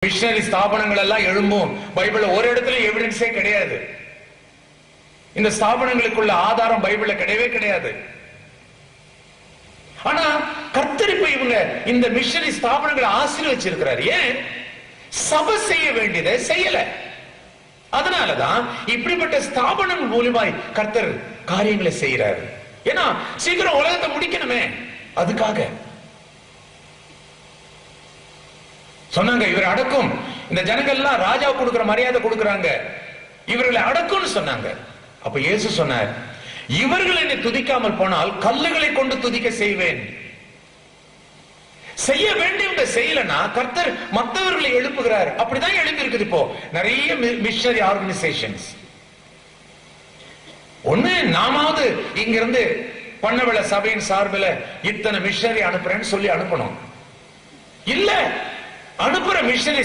Missionary ஸ்தாபனங்கள் எல்லாம் எழும்பும். பைபிள்ல ஒரு இடத்துல எவிடன்ஸே கிடையாது. இந்த ஸ்தாபனங்களுக்குள்ள ஆதாரம் பைபிள்ல கிடையவே கிடையாது. ஆனா கர்த்தர் இப்ப இவங்க இந்த மிஷனரி ஸ்தாபனங்களை ஆசீர்வச்சிருக்கிறார். ஏன்? சபை செய்ய வேண்டியதை செய்யல. அதனாலதான் இப்படிப்பட்ட ஸ்தாபனங்கள் மூலமாய் கர்த்தர் காரியங்களை செய்யறாரு. ஏன்னா சீக்கிரம் உலகத்தை முடிக்கணுமே, அதுக்காக சொன்னாங்க. இவர் அடக்கும், இந்த ஜனங்கள் எல்லாம் ராஜா கொடுக்கிற மரியாதை கொடுக்கறாங்க, இவர்களை அடக்கும்னு சொன்னாங்க. அப்ப இயேசு சொன்னார், இவர்கள் என்னை துதிக்காமல் போனால் கல்லுகளை கொண்டு துதிக்க செய்வேன். செய்ய வேண்டியவங்க செய்யலனா கர்த்தர் மற்றவர்களை எழுப்புகிறார். அப்படிதான் எழுப்பி இருக்குது. இப்போ நிறைய மிஷனரி ஆர்கனைசேஷன்ஸ். ஒண்ணு நாமாவது இங்க இருந்து பண்ணவள சபையின் சார்பில் இத்தனை மிஷனரி அனுப்புறேன்னு சொல்லி அனுப்பணும். இல்ல, அனுப்புற மிஷனரி